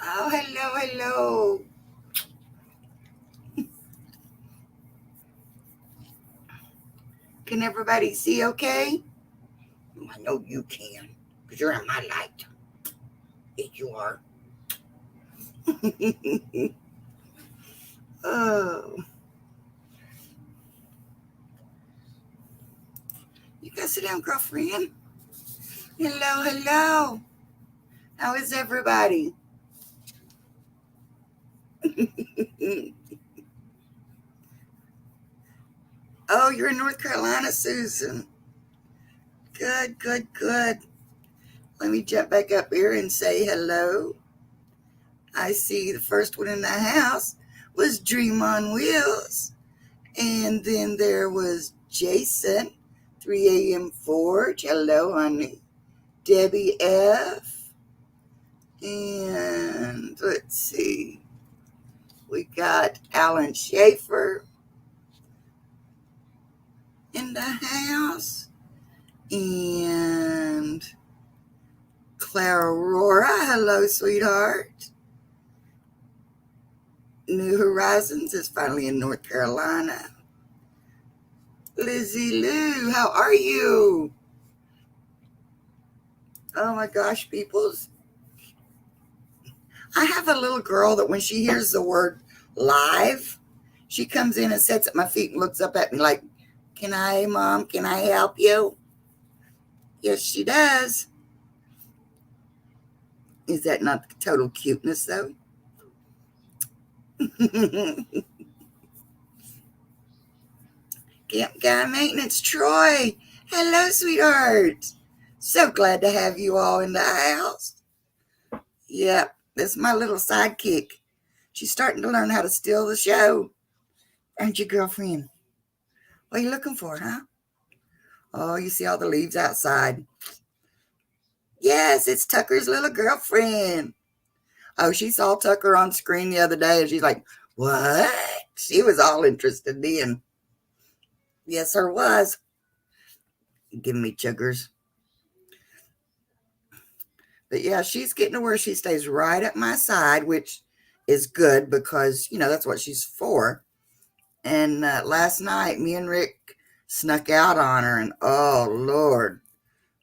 Oh, hello, hello. Can everybody see okay? I know you can, because you're in my light. Yes, you are. Oh, you guys sit down, girlfriend. Hello, hello. How is everybody? Oh, you're in North Carolina, Susan. Good, good, good. Let me jump back up here and say hello. I see the first one in the house was Dream on Wheels. And then there was Jason, 3 a.m. Forge. Hello, honey. Debbie F. And let's see. We got Alan Schaefer in the house. And Clara Aurora. Hello, sweetheart. New Horizons is finally in North Carolina. Lizzie Lou, how are you? Oh my gosh, peoples. I have a little girl that when she hears the word live, she comes in and sits at my feet and looks up at me like, "Can I, Mom? Can I help you?" Yes, she does. Is that not total cuteness, though? Camp Guy Maintenance, Troy. Hello, sweetheart. So glad to have you all in the house. Yep, this is my little sidekick. She's starting to learn how to steal the show. Aren't you, girlfriend? What are you looking for, huh? Oh, you see all the leaves outside. Yes, it's Tucker's little girlfriend. Oh, she saw Tucker on screen the other day and she's like, "What?" She was all interested in. Yes, her was. Give me sugars. But yeah, she's getting to where she stays right at my side, which is good because, that's what she's for. And last night, me and Rick snuck out on her, and oh, Lord,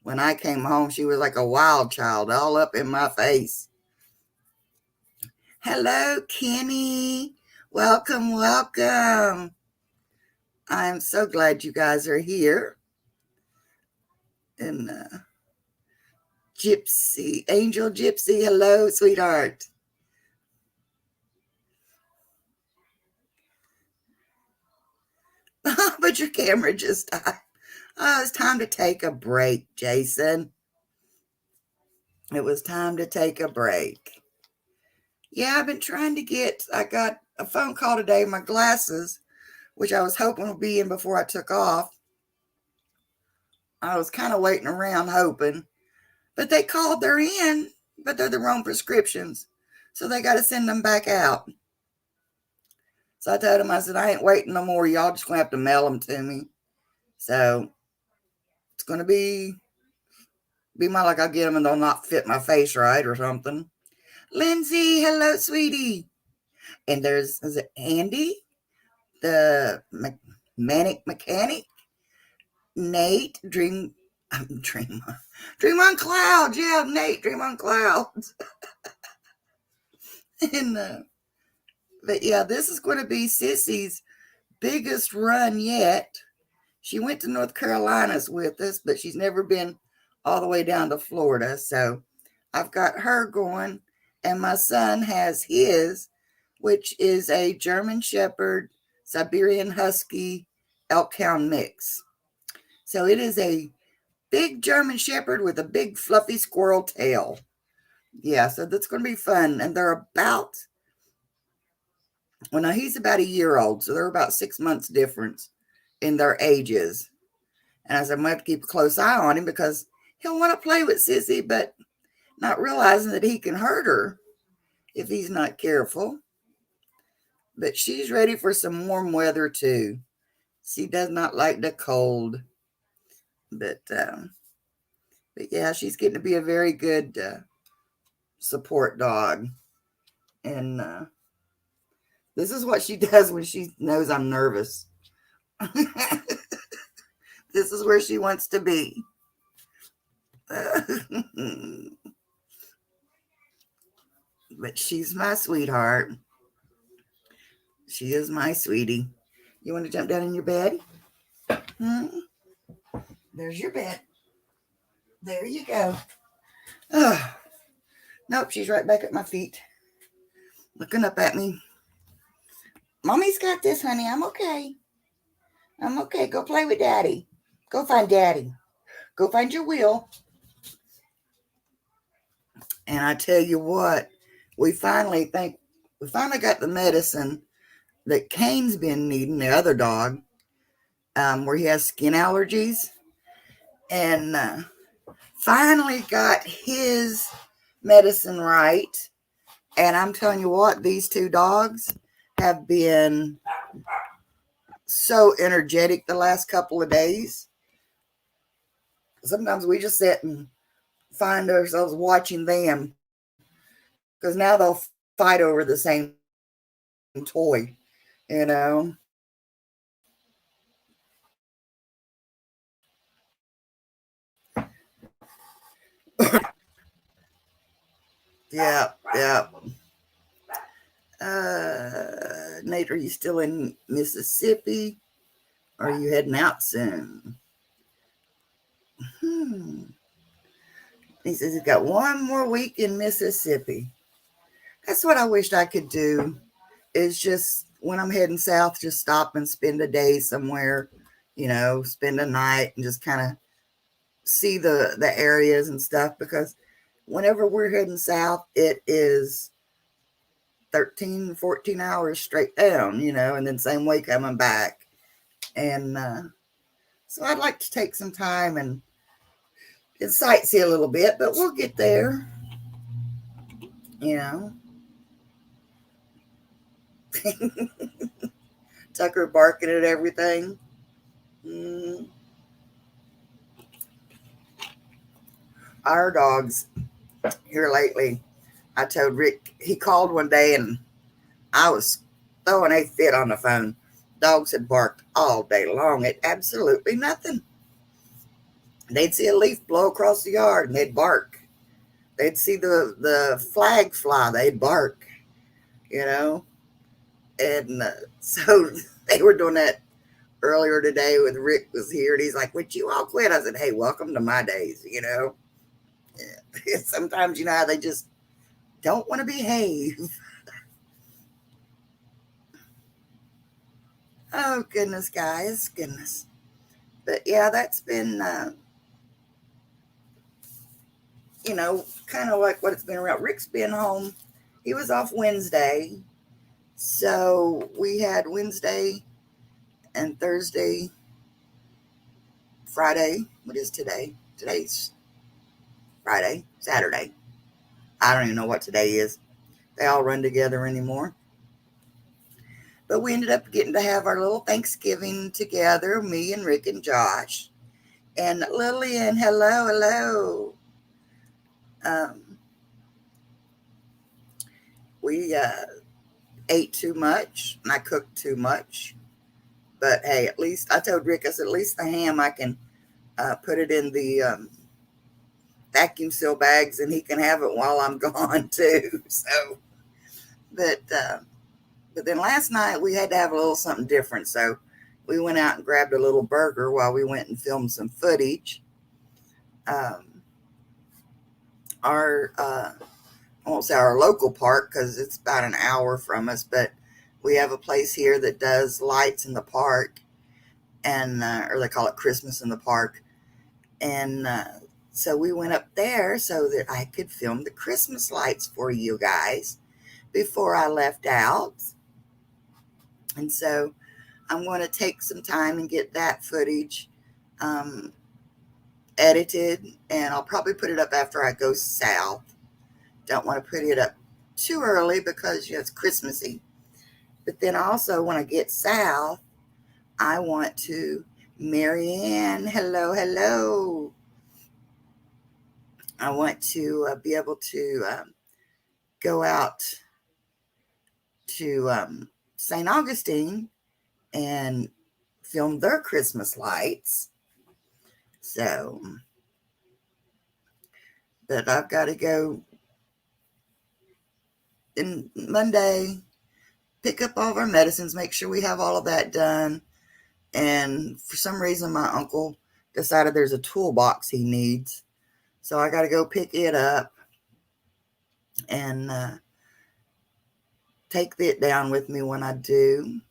when I came home, she was like a wild child, all up in my face. Hello, Kenny. Welcome, welcome. I'm so glad you guys are here. And Gypsy, Angel Gypsy, hello, sweetheart. But your camera just died. Oh, it's time to take a break, Jason. It was time to take a break. Yeah, I've been trying to I got a phone call today, my glasses, which I was hoping would be in before I took off. I was kind of waiting around hoping, but they called, they're in, but they're the wrong prescriptions. So they got to send them back out. So I told him, I said, "I ain't waiting no more. Y'all just gonna have to mail them to me." So it's gonna be my like I'll get them and they'll not fit my face right or something. Lindsay, hello, sweetie. And is it Andy, the manic mechanic? Nate, dream on clouds. Yeah, Nate, dream on clouds. and but yeah, this is going to be Sissy's biggest run yet. She went to North Carolina's with us, but she's never been all the way down to Florida. So I've got her going, and my son has his, which is a German Shepherd, Siberian Husky, Elkhound mix. So it is a big German Shepherd with a big fluffy squirrel tail. Yeah, so that's going to be fun. And now he's about a year old, so they're about 6 months difference in their ages. And I said, I'm going to have to keep a close eye on him because he'll want to play with Sissy, but not realizing that he can hurt her if he's not careful. But she's ready for some warm weather too. She does not like the cold. But yeah, she's getting to be a very good support dog. And this is what she does when she knows I'm nervous. This is where she wants to be. But she's my sweetheart. She is my sweetie. You want to jump down in your bed? Hmm? There's your bed. There you go. Oh, nope, she's right back at my feet, looking up at me. Mommy's got this, honey. I'm okay. I'm okay. Go play with Daddy. Go find Daddy. Go find your wheel. And I tell you what, we finally got the medicine that Kane's been needing, the other dog, where he has skin allergies, and finally got his medicine right. And I'm telling you what, these two dogs have been so energetic the last couple of days. Sometimes we just sit and find ourselves watching them because now they'll fight over the same toy, you know. Yeah, yeah. Nate, are you still in Mississippi? Or are you heading out soon? He says he's got one more week in Mississippi. That's what I wished I could do, is just when I'm heading south, just stop and spend a day somewhere, spend a night and just kind of see the areas and stuff, because whenever we're heading south, it is 13, 14 hours straight down, and then same way coming back. And so I'd like to take some time and sightsee a little bit, but we'll get there, you know. Tucker barking at everything. Mm. Our dogs here lately, I told Rick, he called one day and I was throwing a fit on the phone. Dogs had barked all day long at absolutely nothing. They'd see a leaf blow across the yard and they'd bark. They'd see the flag fly, they'd bark, you know. And so they were doing that earlier today with Rick was here, and he's like, "Would you all quit?" I said, "Hey, welcome to my days." Sometimes how they just don't want to behave. Oh goodness, guys, goodness. But yeah, that's been kind of like what it's been around. Rick's been home. He was off Wednesday, so we had Wednesday and Thursday, Friday. What is today? Today's Friday, Saturday. I don't even know what today is. They all run together anymore. But we ended up getting to have our little Thanksgiving together, me and Rick and Josh. And Lillian, hello, hello. We ate too much and I cooked too much. But hey, at least I told Rick, I said, at least the ham I can put it in the vacuum seal bags and he can have it while I'm gone too. So, but then last night we had to have a little something different. So we went out and grabbed a little burger while we went and filmed some footage. Our I won't say our local park because it's about an hour from us, but we have a place here that does lights in the park, and or they call it Christmas in the park. And so we went up there so that I could film the Christmas lights for you guys before I left out. And so I'm going to take some time and get that footage edited, and I'll probably put it up after I go south. Don't want to put it up too early because it's Christmassy. But then also when I get south, I want to, Marianne, hello, hello. I want to be able to go out to St. Augustine and film their Christmas lights. So, but I've got to go in Monday, pick up all of our medicines, make sure we have all of that done. And for some reason, my uncle decided there's a toolbox he needs. So I got to go pick it up and take it down with me when I do.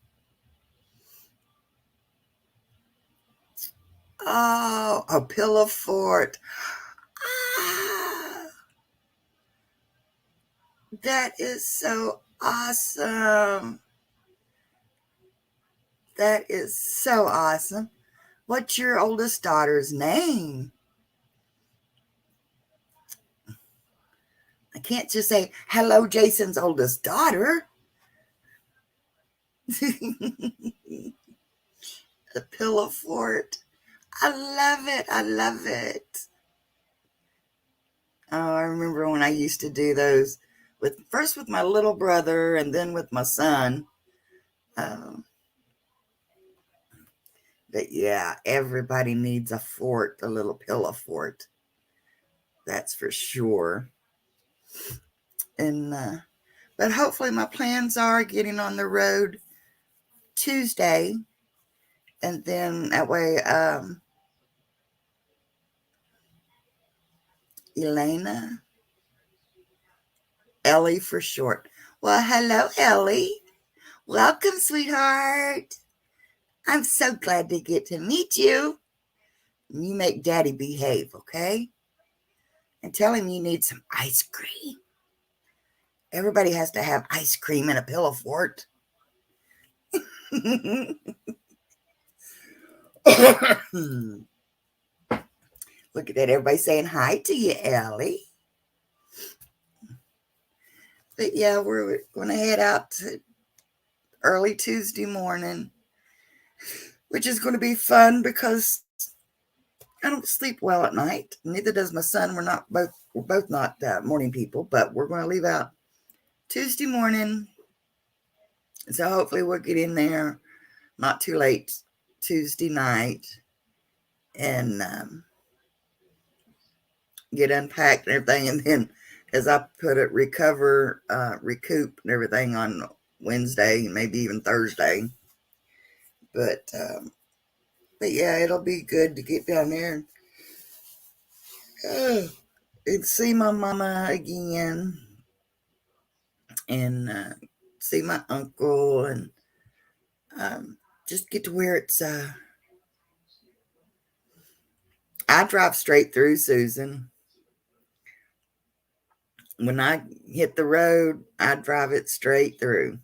Oh, a pillow fort. Ah, that is so awesome. That is so awesome. What's your oldest daughter's name? I can't just say, hello, Jason's oldest daughter. The pillow fort. I love it. I love it. Oh, I remember when I used to do those first with my little brother and then with my son. Um, but yeah, everybody needs a fort, a little pillow fort. That's for sure. And but hopefully my plans are getting on the road Tuesday, and then that way Elena, Ellie for short. Well, hello, Ellie. Welcome, sweetheart. I'm so glad to get to meet you. You make Daddy behave, okay? And tell him you need some ice cream. Everybody has to have ice cream in a pillow fort. Look at that. Everybody saying hi to you, Ellie. But yeah, we're going to head out to early Tuesday morning, which is going to be fun because I don't sleep well at night. Neither does my son. We're both not morning people, but we're going to leave out Tuesday morning. So hopefully we'll get in there not too late Tuesday night and get unpacked and everything. And then, as I put it, recoup and everything on Wednesday, maybe even Thursday. But yeah, it'll be good to get down there and see my mama again and see my uncle and just get to where it's. I drive straight through, Susan. When I hit the road, I drive it straight through.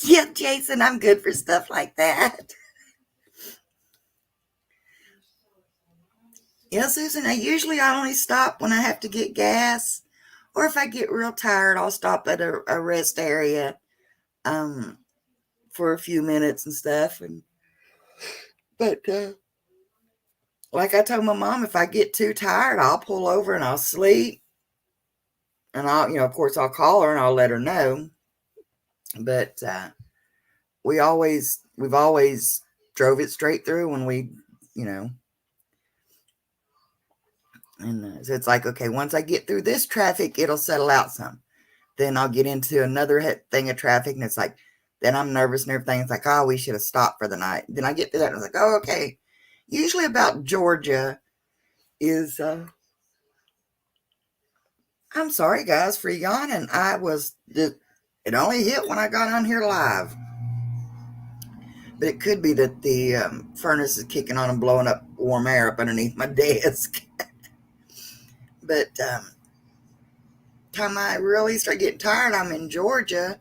Yeah, Jason, I'm good for stuff like that. Yeah, Susan, I only stop when I have to get gas, or if I get real tired, I'll stop at a rest area um, for a few minutes and stuff. But like I told my mom, if I get too tired, I'll pull over and I'll sleep. And of course, I'll call her and I'll let her know. But we've always drove it straight through when you know, and so it's like, okay, once I get through this traffic, it'll settle out some. Then I'll get into another thing of traffic, and it's like, then I'm nervous and everything. It's like, oh, we should have stopped for the night. Then I get to that, and I was like, oh, okay. Usually about Georgia is, I'm sorry, guys, for yawning. It only hit when I got on here live. But it could be that the furnace is kicking on and blowing up warm air up underneath my desk. But time I really start getting tired, I'm in Georgia,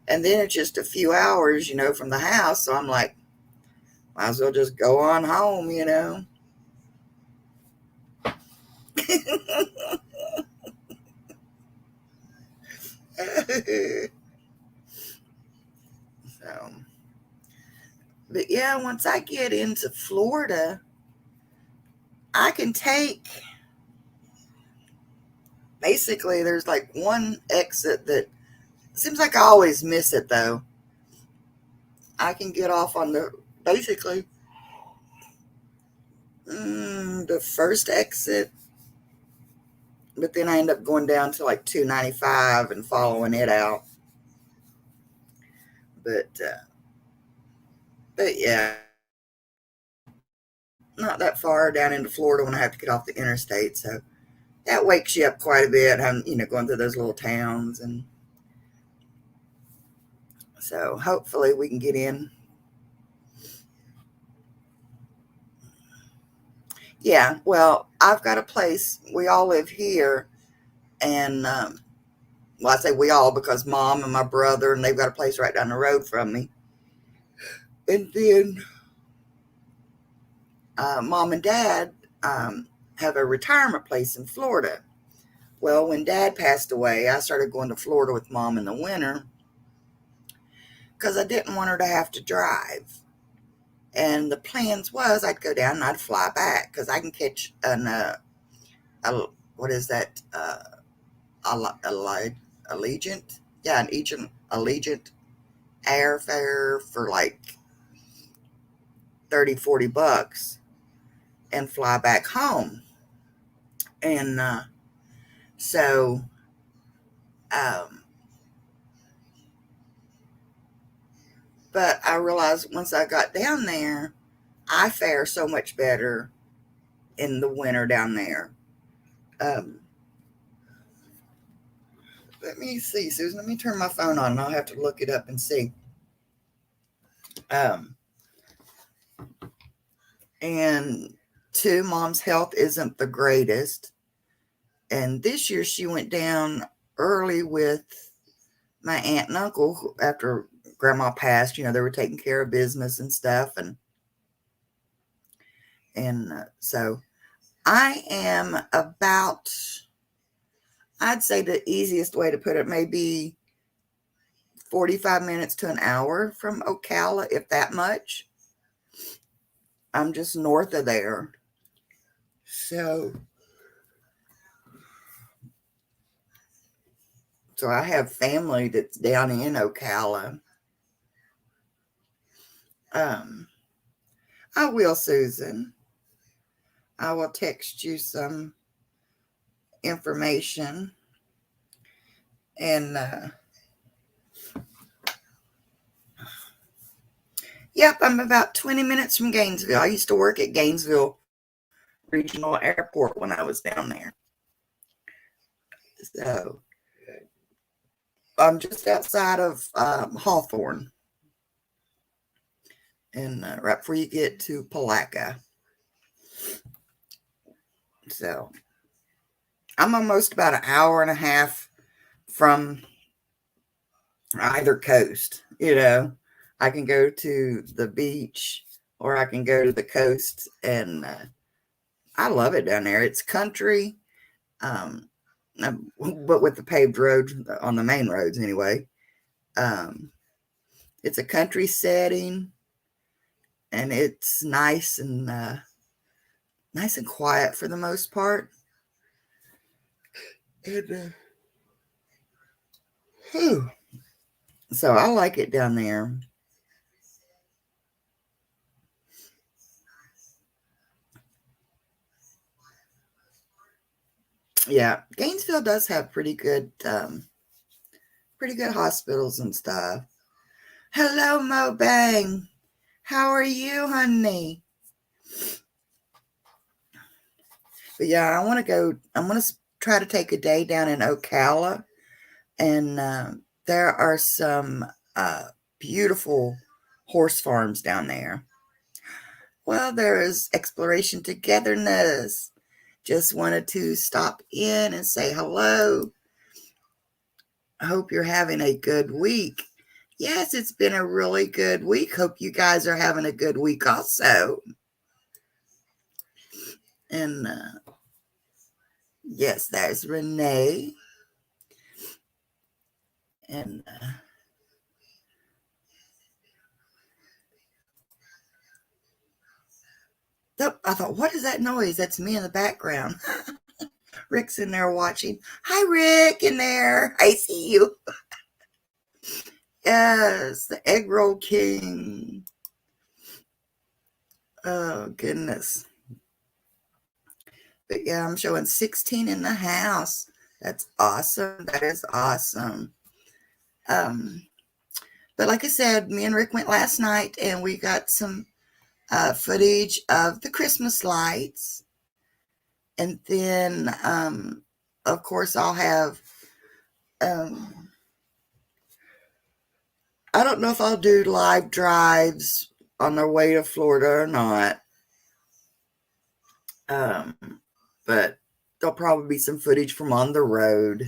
and then it's just a few hours, from the house. So I'm like, might as well just go on home, So, But yeah, once I get into Florida, I can take, basically, there's like one exit that seems like I always miss it though. I can get off on basically, the first exit, but then I end up going down to like 295 and following it out. But, uh, but yeah, not that far down into Florida when I have to get off the interstate. So that wakes you up quite a bit. I'm, going through those little towns. And so hopefully we can get in. Yeah, well, I've got a place. We all live here. And, well, I say we all because mom and my brother, and they've got a place right down the road from me. And then mom and dad have a retirement place in Florida. Well, when dad passed away, I started going to Florida with mom in the winter because I didn't want her to have to drive. And the plans was I'd go down and I'd fly back because I can catch what is that? Allegiant? Yeah, an Allegiant airfare for like 30, $40 and fly back home. And so, um, but I realized once I got down there, I fare so much better in the winter down there. Um, let me see, Susan. Let me turn my phone on and I'll have to look it up and see. Um, and two, mom's health isn't the greatest. And this year she went down early with my aunt and uncle after grandma passed. They were taking care of business and stuff. And so I am about, I'd say the easiest way to put it may be 45 minutes to an hour from Ocala, if that much. I'm just north of there. So I have family that's down in Ocala. I will, Susan. I will text you some information. And yep, I'm about 20 minutes from Gainesville. I used to work at Gainesville Regional Airport when I was down there. So I'm just outside of Hawthorne. And right before you get to Palatka. So I'm almost about an hour and a half from either coast. I can go to the beach or I can go to the coast, and I love it down there. It's country, but with the paved roads on the main roads anyway. It's a country setting, and it's nice and quiet for the most part. And so I like it down there. Yeah, Gainesville does have pretty good hospitals and stuff. Hello, Mo Bang. How are you, honey? But yeah, I'm going to try to take a day down in Ocala. And there are some beautiful horse farms down there. Well, there is Exploration Togetherness. Just wanted to stop in and say hello. I hope you're having a good week. Yes, it's been a really good week. Hope you guys are having a good week also. And yes, there's Renee. And I thought, what is that noise? That's me in the background. Rick's in there watching. Hi, Rick, in there. I see you. Yes, the egg roll king. Oh, goodness. But yeah, I'm showing 16 in the house. That's awesome. That is awesome. Um, but like I said, me and Rick went last night and we got some footage of the Christmas lights. And then, of course, I'll have, I don't know if I'll do live drives on their way to Florida or not. But there'll probably be some footage from on the road.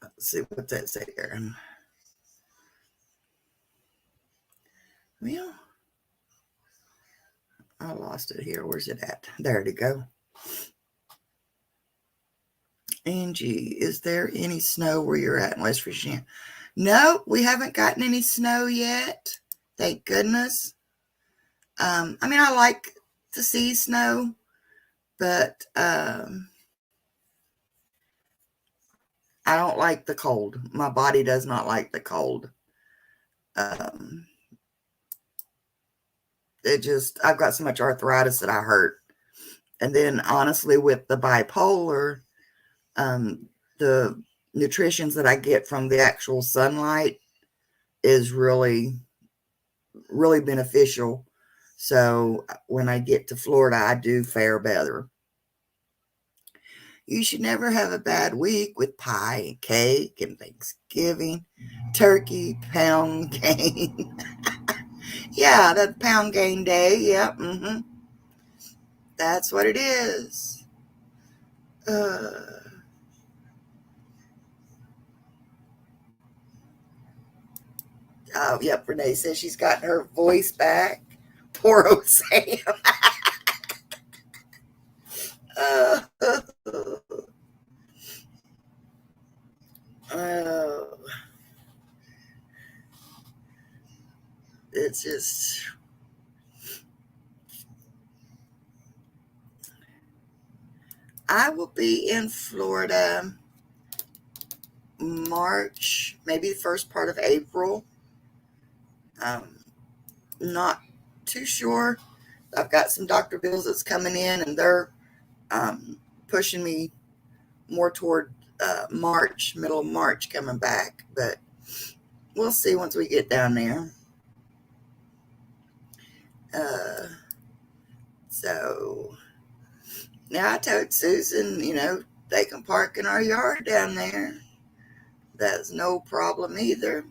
Let's see what that say here. Well, I lost it here. Where's it at? There to go. Angie, is there any snow where you're at in West Virginia? No, we haven't gotten any snow yet. Thank goodness. I mean, I like to see snow, but I don't like the cold. My body does not like the cold. I've got so much arthritis that I hurt. And then honestly, with the bipolar, the nutritions that I get from the actual sunlight is really, really beneficial. So when I get to Florida, I do fare better. You should never have a bad week with pie and cake and Thanksgiving, turkey, pound game. Yeah, that's pound game day. Yep. That's what it is. Oh, yep. Renee says she's gotten her voice back. Poor old Sam. uh, oh, it's just. I will be in Florida March, maybe the first part of April. Not too sure. I've got some doctor bills that's coming in, and they're pushing me more toward March, middle of March, coming back. But we'll see once we get down there. So now I told Susan, they can park in our yard down there. That's no problem either.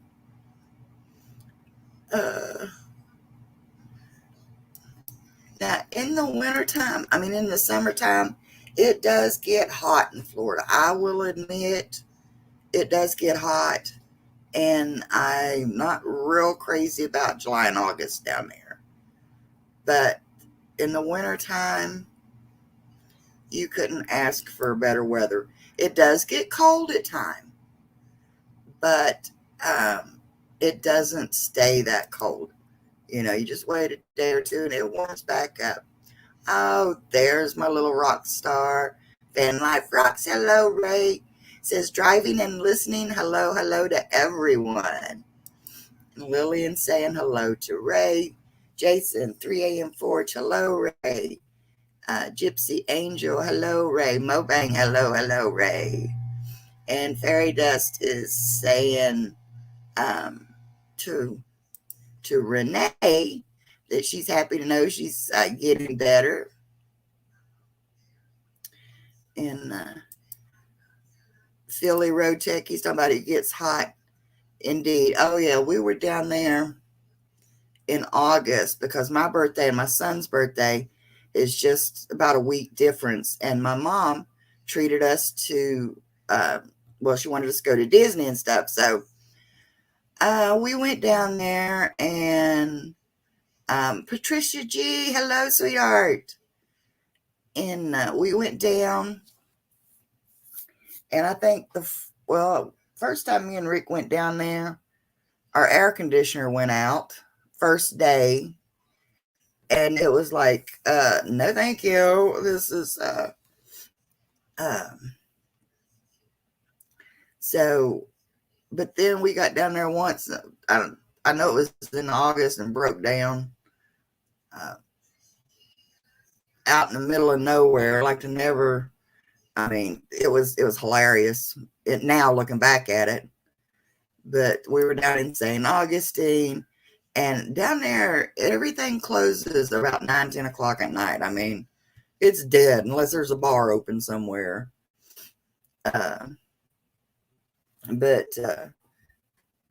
Now, in the wintertime, in the summertime, it does get hot in Florida. I will admit it does get hot. And I'm not real crazy about July and August down there. But in the wintertime, you couldn't ask for better weather. It does get cold at times, but it doesn't stay that cold. You just wait a day or two and it warms back up. Oh, there's my little rock star. Van Life Rocks. Hello, Ray. Says driving and listening. Hello, hello to everyone. Lillian saying hello to Ray. Jason, 3 a.m. Forge. Hello, Ray. Gypsy Angel. Hello, Ray. Mobang. Hello, hello, Ray. And Fairy Dust is saying to Renee that she's happy to know she's getting better. And Philly Road Tech, he's talking about it gets hot. Indeed. Oh, yeah, we were down there in August because my birthday and my son's birthday is just about a week difference. And my mom treated us to, she wanted us to go to Disney and stuff. So we went down there and Patricia G, hello, sweetheart. And we went down. And I think first time me and Rick went down there, our air conditioner went out first day. And it was like, no, thank you. This is, um, so, but then we got down there once. I know it was in August and broke down uh, out in the middle of nowhere. Like to never. I mean, it was hilarious. It now looking back at it, but we were down in St. Augustine, and down there everything closes about 9, 10 o'clock at night. I mean, it's dead unless there's a bar open somewhere. Uh, but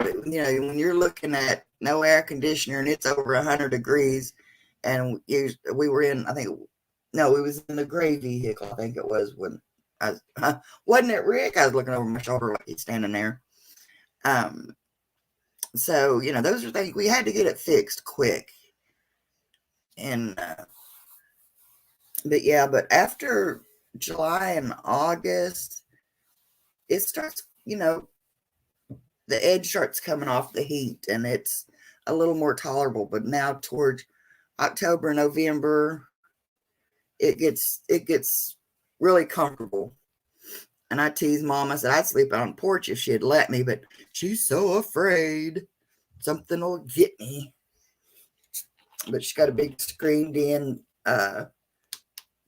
when you're looking at no air conditioner and it's over 100 degrees, and we were in, I think, no, we was in the gray vehicle. I think it was when wasn't it Rick? I was looking over my shoulder like he's standing there. Um, so those are things we had to get it fixed quick, and but after July and August, it starts. The edge starts coming off the heat, and it's a little more tolerable. But now towards October, November, it gets really comfortable. And I teased Mom. I said I'd sleep out on the porch if she'd let me, but she's so afraid something will get me. But she's got a big screened-in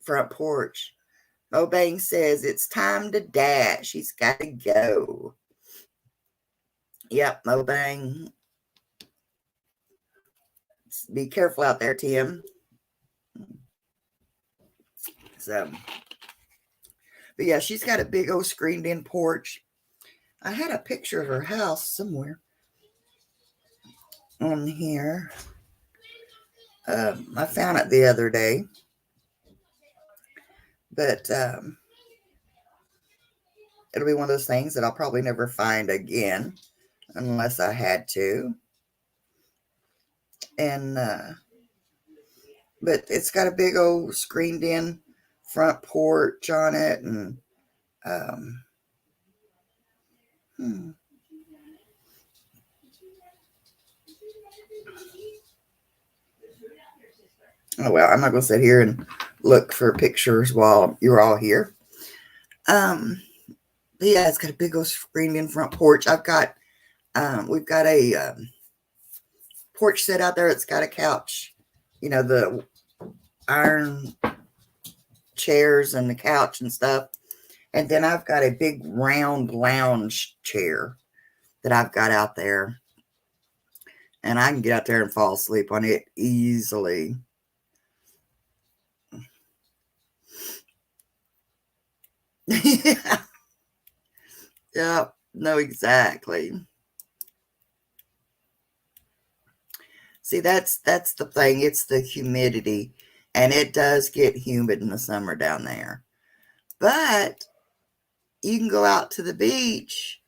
front porch. Mobang says it's time to dash. He's got to go. Yep, Mobang. Be careful out there, Tim. So, but yeah, she's got a big old screened-in porch. I had a picture of her house somewhere on here. I found it the other day. But it'll be one of those things that I'll probably never find again unless I had to. And but it's got a big old screened in front porch on it, and oh well, I'm not gonna sit here and look for pictures while you're all here. But yeah, it's got a big old screened in front porch. We've got a porch set out there. It's got a couch, the iron chairs and the couch and stuff. And then I've got a big round lounge chair that I've got out there. And I can get out there and fall asleep on it easily. Yeah. Yeah, no, exactly. See, that's the thing. It's the humidity. And it does get humid in the summer down there. But you can go out to the beach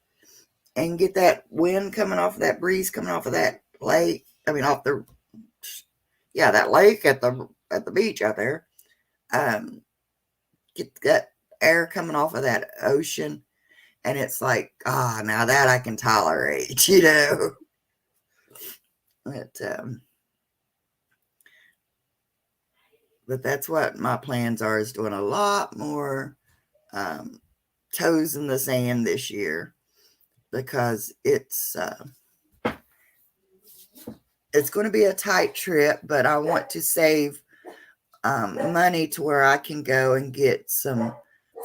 and get that wind coming off of that breeze coming off of that lake. I mean, that lake at the beach out there. Get that air coming off of that ocean, and it's like, now that I can tolerate, But that's what my plans are, is doing a lot more toes in the sand this year, because it's going to be a tight trip, but I want to save money to where I can go and get some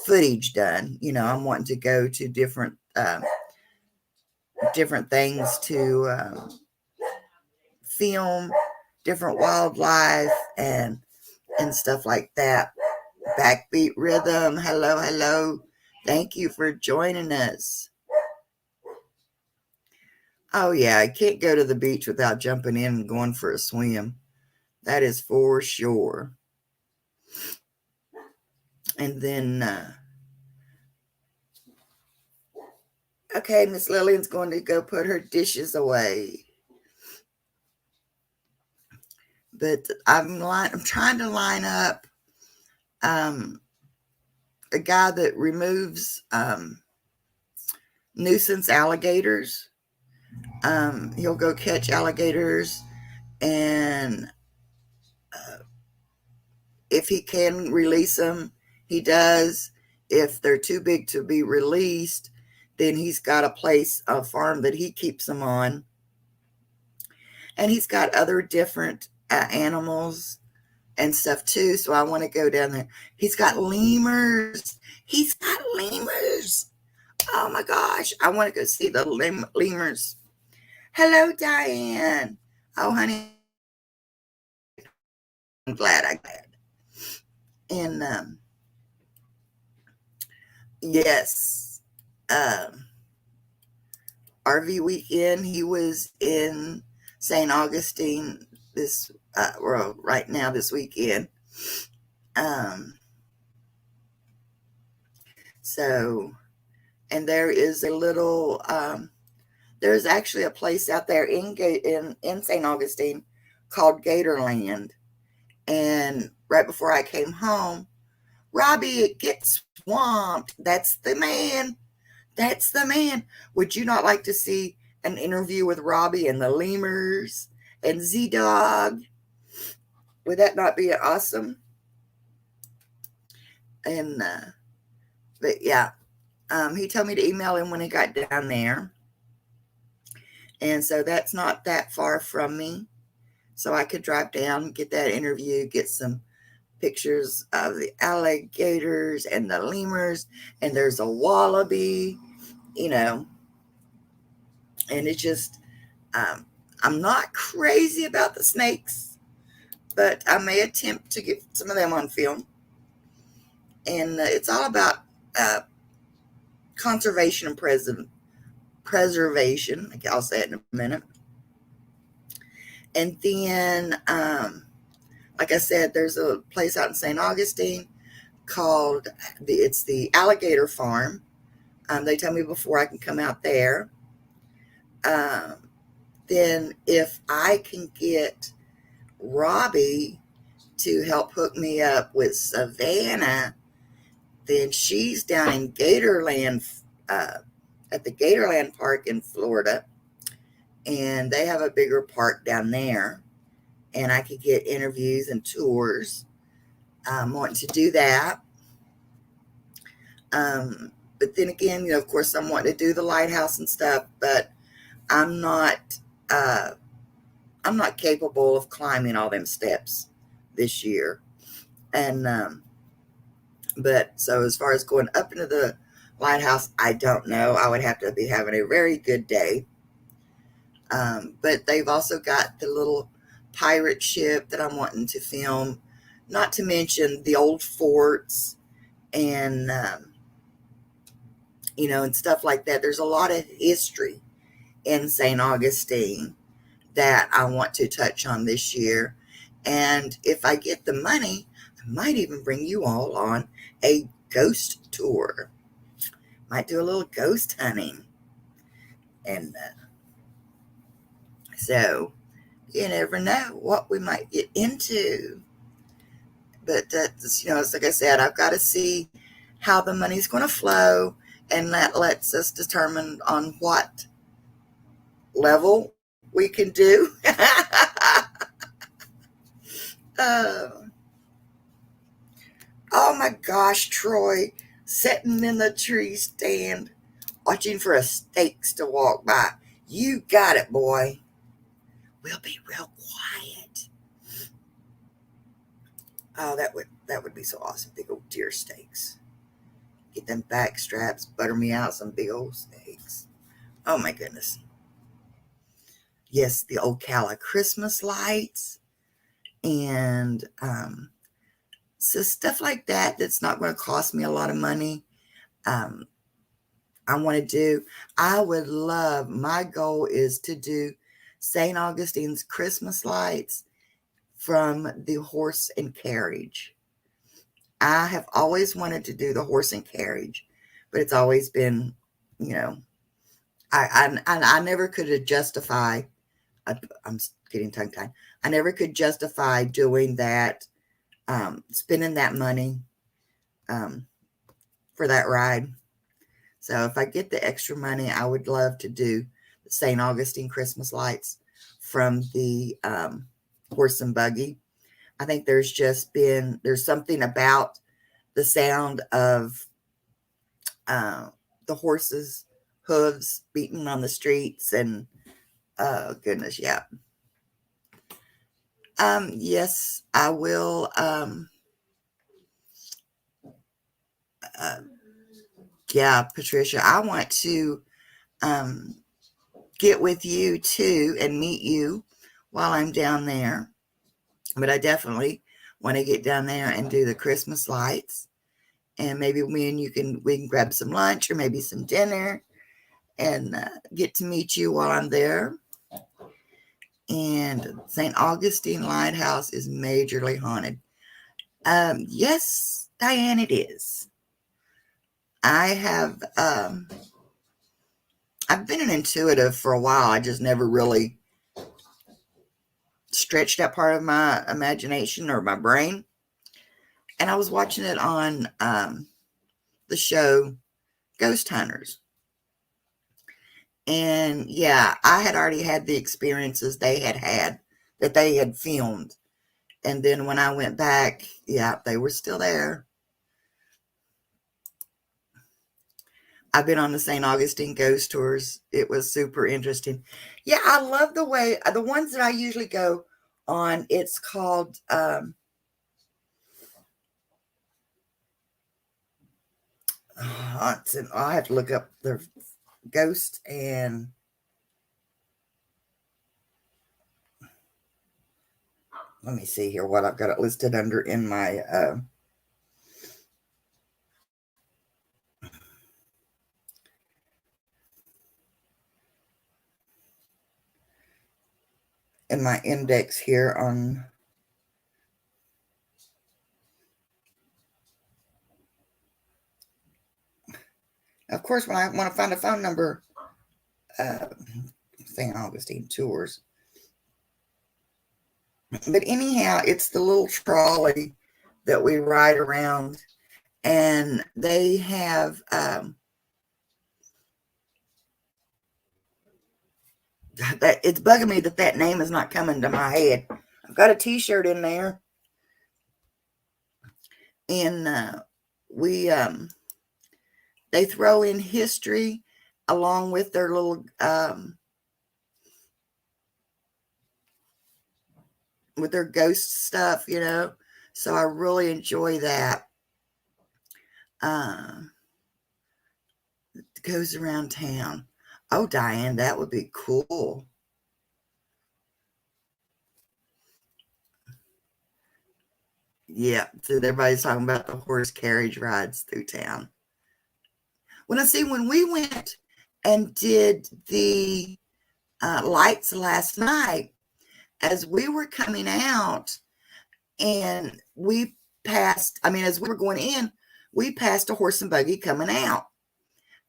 footage done. I'm wanting to go to different things to film different wildlife and stuff like that. Backbeat Rhythm, hello. Thank you for joining us. Oh yeah, I can't go to the beach without jumping in and going for a swim. That is for sure. And then okay, Miss Lillian's going to go put her dishes away. But I'm trying to line up a guy that removes nuisance alligators. He'll go catch alligators and if he can release them, he does. If they're too big to be released, then he's got a farm that he keeps them on. And he's got other different animals and stuff too. So I want to go down there. He's got lemurs. He's got lemurs. Oh my gosh. I want to go see the lemurs. Hello, Diane. Oh, honey. I'm glad. And yes. RV weekend, he was in St. Augustine right now this weekend. So, and there is a little, there's actually a place out there in St. Augustine called Gatorland. And right before I came home, Robbie, it gets swamped. That's the man. That's the man. Would you not like to see an interview with Robbie and the lemurs and Z-Dog? Would that not be awesome? And, but yeah, he told me to email him when he got down there. And so that's not that far from me. So I could drive down, get that interview, get some pictures of the alligators and the lemurs. And there's a wallaby, you know. And it's just, I'm not crazy about the snakes, but I may attempt to get some of them on film. And it's all about conservation and preservation. I'll say it in a minute. And then, like I said, there's a place out in St. Augustine called it's the Alligator Farm. They tell me before I can come out there. Then if I can get Robbie to help hook me up with Savannah, then she's down in Gatorland, at the Gatorland Park in Florida. And they have a bigger park down there. And I could get interviews and tours. I'm wanting to do that. But then again, you know, of course, I'm wanting to do the lighthouse and stuff, but I'm not capable of climbing all them steps this year. And but so as far as going up into the lighthouse, I don't know. I would have to be having a very good day. But they've also got the little pirate ship that I'm wanting to film, not to mention the old forts and, you know, and stuff like that. There's a lot of history in St. Augustine that I want to touch on this year. And if I get the money, I might even bring you all on a ghost tour. Might do a little ghost hunting. And so you never know what we might get into. But that's, you know, it's like I said, I've got to see how the money's going to flow, and that lets us determine on what level we can do. Oh my gosh, Troy, sitting in the tree stand, watching for a snakes to walk by. You got it, boy. We'll be real quiet. Oh, that would be so awesome. Big old deer steaks. Get them back straps, butter me out some big old steaks. Oh my goodness. Yes, the Ocala Christmas lights and so stuff like that that's not going to cost me a lot of money. I want to do. I would love. My goal is to do St. Augustine's Christmas lights from the horse and carriage. I have always wanted to do the horse and carriage, but it's always been, you know, I never could justify. I'm getting tongue tied. I never could justify doing that, spending that money for that ride. So if I get the extra money, I would love to do the St. Augustine Christmas lights from the horse and buggy. I think there's something about the sound of the horses' hooves beating on the streets, and goodness, yeah. Yes, I will. Yeah, Patricia, I want to get with you too and meet you while I'm down there. But I definitely want to get down there and do the Christmas lights. And maybe me and we can grab some lunch or maybe some dinner and get to meet you while I'm there. And St. Augustine Lighthouse is majorly haunted. Yes, Diane, it is. I have I've been an intuitive for a while. I just never really stretched that part of my imagination or my brain. And I was watching it on the show Ghost Hunters. And yeah, I had already had the experiences that they had filmed. And then when I went back, yeah, they were still there. I've been on the St. Augustine ghost tours. It was super interesting. Yeah, I love the way the ones that I usually go on. It's called I have to look up the ghost, and let me see here what I've got it listed under in my index here on. Of course, when I want to find a phone number, St. Augustine tours. But anyhow, it's the little trolley that we ride around, and they have that. It's bugging me that name is not coming to my head. I've got a T-shirt in there, and we they throw in history along with their little with their ghost stuff, So I really enjoy that. It goes around town. Oh, Diane, that would be cool. Yeah, so everybody's talking about the horse carriage rides through town. When we went and did the lights last night, as we were coming out, and we passed, as we were going in, we passed a horse and buggy coming out.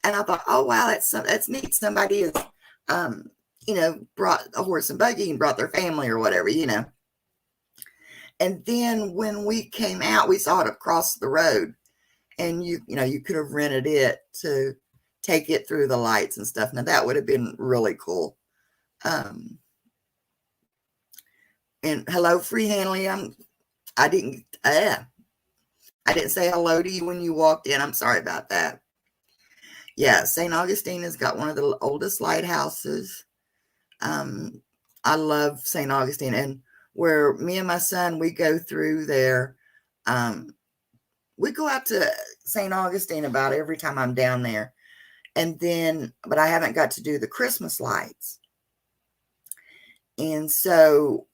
And I thought, oh, wow, that's neat. Somebody has, brought a horse and buggy and brought their family or whatever. And then when we came out, we saw it across the road, and you could have rented it to take it through the lights and stuff. Now that would have been really cool. And hello, Free Hanley. I didn't say hello to you when you walked in. I'm sorry about that. Yeah, St. Augustine has got one of the oldest lighthouses. I love St. Augustine, and where me and my son, we go through there. We go out to St. Augustine about every time I'm down there. But I haven't got to do the Christmas lights. And so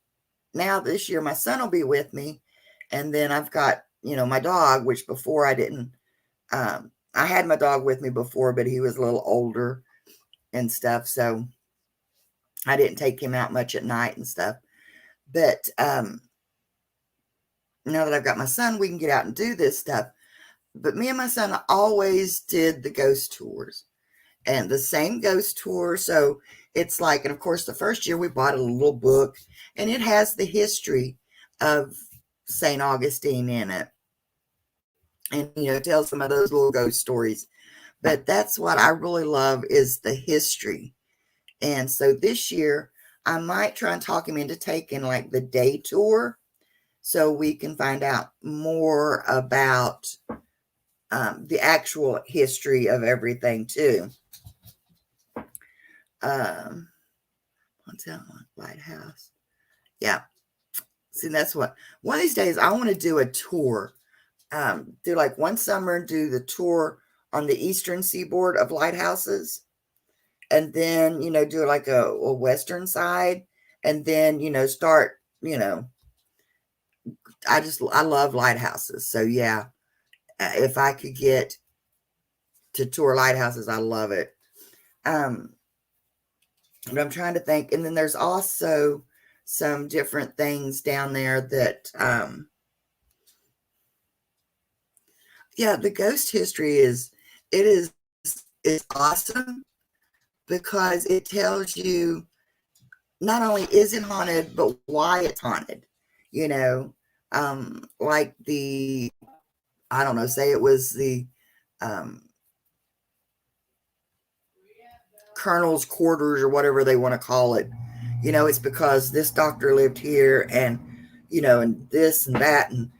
now this year, my son will be with me. And then I've got, my dog, which before I didn't, I had my dog with me before, but he was a little older and stuff. So I didn't take him out much at night and stuff. But now that I've got my son, we can get out and do this stuff. But me and my son always did the ghost tours, and the same ghost tour. So it's like, and of course, the first year we bought a little book, and it has the history of St. Augustine in it. And, tell some of those little ghost stories. But that's what I really love, is the history. And so this year, I might try and talk him into taking like the day tour. so we can find out more about the actual history of everything too. What's that one? Lighthouse. Yeah. See, that's what one of these days I want to do a tour. Do like one summer, do the tour on the eastern seaboard of lighthouses, and then do like a western side, and then start. I love lighthouses, so yeah. If I could get to tour lighthouses, I love it. But I'm trying to think, and then there's also some different things down there that yeah, the ghost history is awesome because it tells you not only is it haunted, but why it's haunted. You know, like I don't know, say it was the um, colonel's quarters or whatever they want to call it. It's because this doctor lived here, and and this and that, and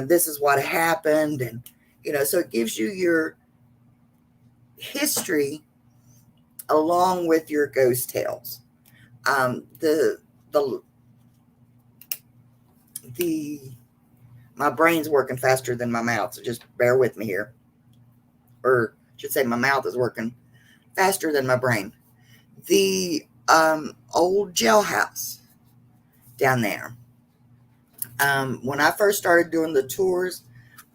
this is what happened, and so it gives you your history along with your ghost tales. The the My brain's working faster than my mouth, so just bear with me here. Or I should say my mouth is working faster than my brain. The old jailhouse down there. When I first started doing the tours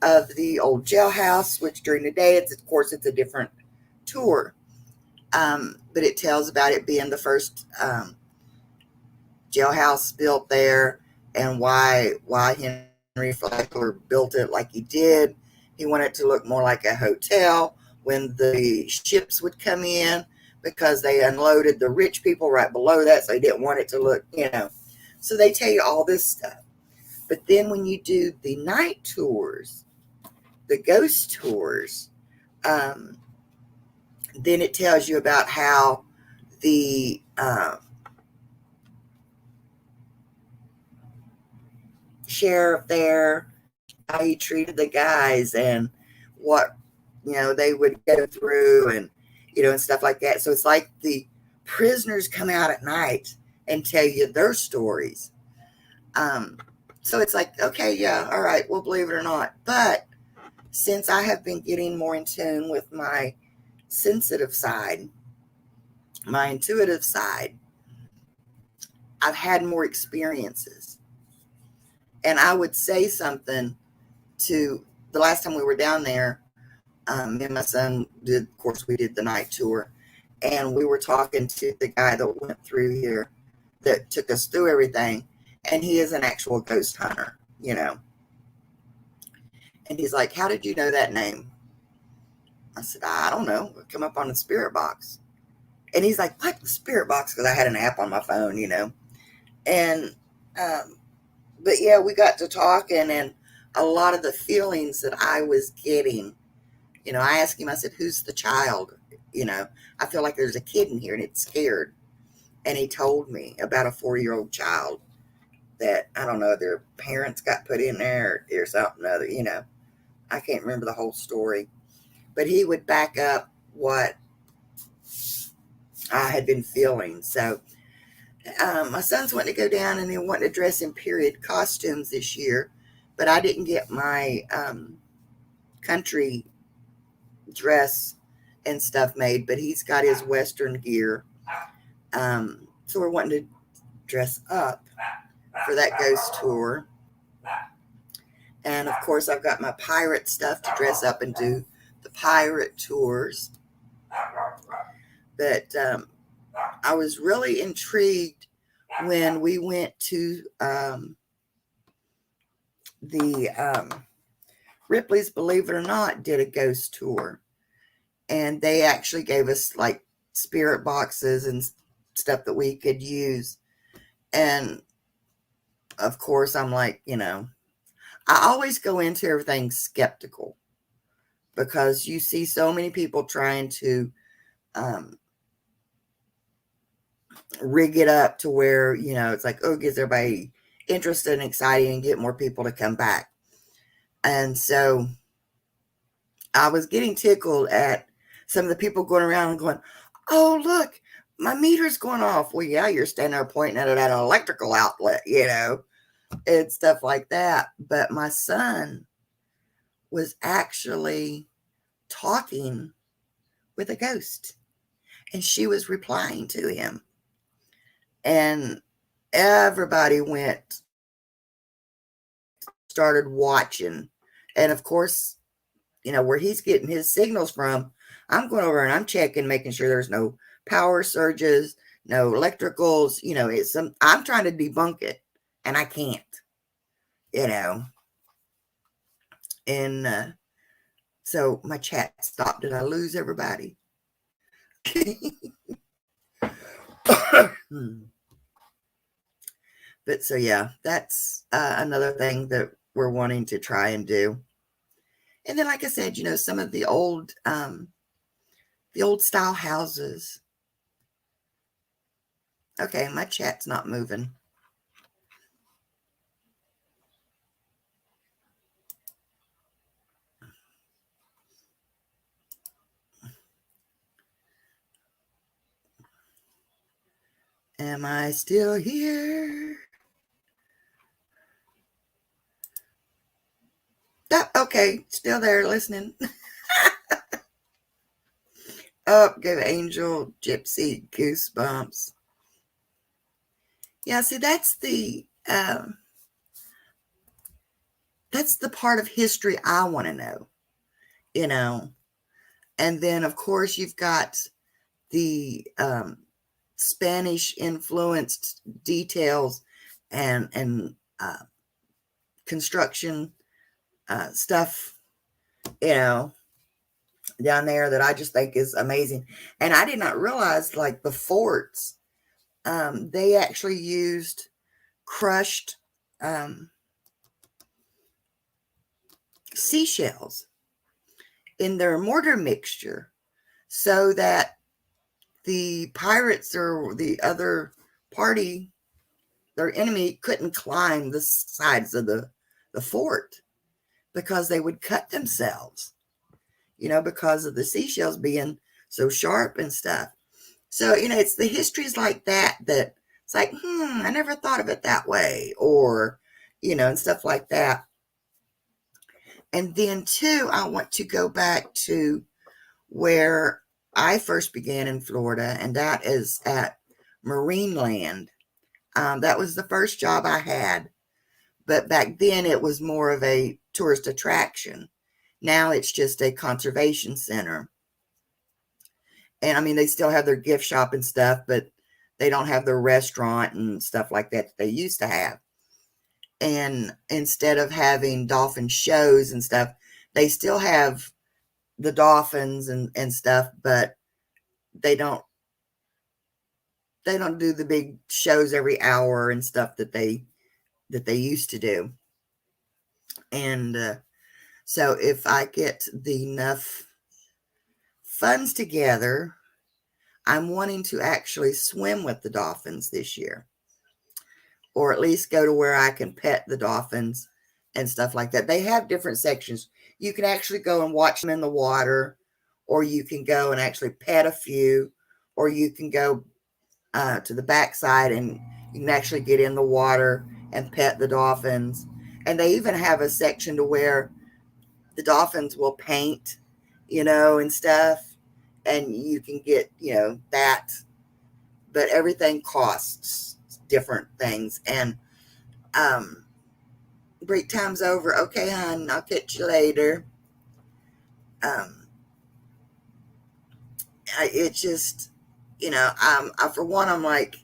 of the old jailhouse, which during the day, of course, it's a different tour. But it tells about it being the first jailhouse built there, and why Henry Flagler built it like he did. He wanted it to look more like a hotel when the ships would come in, because they unloaded the rich people right below that, so they didn't want it to look. So they tell you all this stuff. But then when you do the night tours, the ghost tours, then it tells you about how the sheriff there, how he treated the guys, and what they would go through, and and stuff like that. So it's like the prisoners come out at night and tell you their stories. So it's like, okay, yeah, all right, we'll believe it or not. But since I have been getting more in tune with my sensitive side, my intuitive side, I've had more experiences. And I would say something to the last time we were down there. Me and my son did, of course, we did the night tour, and we were talking to the guy that went through here, that took us through everything, and he is an actual ghost hunter. And he's like, "How did you know that name?" I said, "I don't know. It come up on the spirit box." And he's like, "What, the spirit box?" Because I had an app on my phone. And but yeah, we got to talking, and a lot of the feelings that I was getting, I asked him, I said, "Who's the child? I feel like there's a kid in here and it's scared." And he told me about a 4-year-old child that, I don't know, their parents got put in there or something other. I can't remember the whole story, but he would back up what I had been feeling. So my son's wanting to go down, and he wanted to dress in period costumes this year, but I didn't get my country dress and stuff made, but he's got his Western gear. So we're wanting to dress up for that ghost tour. And of course, I've got my pirate stuff to dress up and do the pirate tours. But I was really intrigued when we went to the Ripley's, believe it or not, did a ghost tour. And they actually gave us like spirit boxes and stuff that we could use. And of course, I'm like, I always go into everything skeptical, because you see so many people trying to rig it up to where, it's like, oh, it gives everybody interested and exciting and get more people to come back. And so I was getting tickled at some of the people going around and going, oh, look, my meter's going off. Well, yeah, you're standing there pointing at it at an electrical outlet, and stuff like that. But my son was actually talking with a ghost, and she was replying to him. And everybody started watching. And of course, where he's getting his signals from, I'm going over and I'm checking, making sure there's no power surges, no electricals, I'm trying to debunk it and I can't, and so my chat stopped. Did I lose everybody? But so, yeah, that's another thing that we're wanting to try and do. And then, like I said, some of the old style houses. Okay, my chat's not moving. Am I still here? Oh, okay, still there listening. Oh, give Angel Gypsy goosebumps. Yeah, see, that's the part of history I want to know, And then, of course, you've got the Spanish influenced details and construction stuff, down there that I just think is amazing. And I did not realize, like, the forts, they actually used crushed seashells in their mortar mixture so that the pirates or the other party, their enemy, couldn't climb the sides of the fort because they would cut themselves, because of the seashells being so sharp and stuff. So, it's the histories like that it's like, I never thought of it that way, or, and stuff like that. And then, too, I want to go back to where I first began in Florida, and that is at Marineland. That was the first job I had, but back then it was more of a tourist attraction. Now it's just a conservation center. And I mean, they still have their gift shop and stuff, but they don't have their restaurant and stuff like that they used to have. And instead of having dolphin shows and stuff, they still have the dolphins and stuff, but they don't do the big shows every hour and stuff that they used to do. And so if I get enough funds together, I'm wanting to actually swim with the dolphins this year, or at least go to where I can pet the dolphins and stuff like that. They have different sections. You can actually go and watch them in the water, or you can go and actually pet a few, or you can go to the backside and you can actually get in the water and pet the dolphins. And they even have a section to where the dolphins will paint, and stuff. And you can get, that. But everything costs different things. And break time's over. Okay, hon, I'll catch you later. It just, for one, I'm like,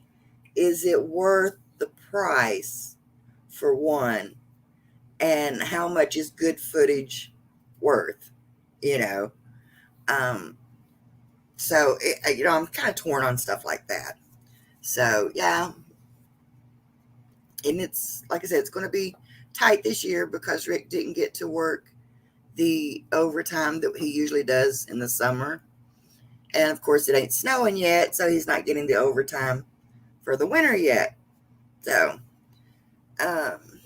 is it worth the price, for one? And how much is good footage worth? You know, so I'm kind of torn on stuff like that. So yeah, and it's like I said, it's going to be tight this year because Rick didn't get to work the overtime that he usually does in the summer, and of course it ain't snowing yet, so he's not getting the overtime for the winter yet. So Um,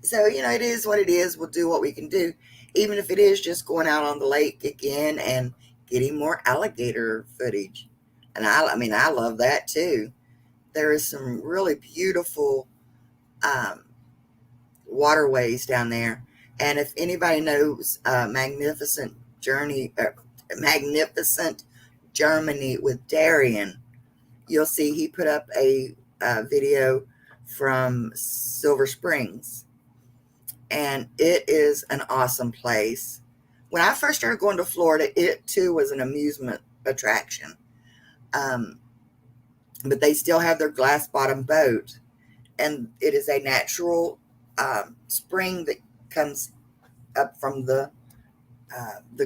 so, it is what it is. We'll do what we can do, even if it is just going out on the lake again and getting more alligator footage. And I mean, I love that too. There is some really beautiful um, waterways down there. And if anybody knows Magnificent Germany with Darian, you'll see he put up a video from Silver Springs, and it is an awesome place. When I first started going to Florida, it too was an amusement attraction. Um, but they still have their glass bottom boat, and it is a natural spring that comes up from the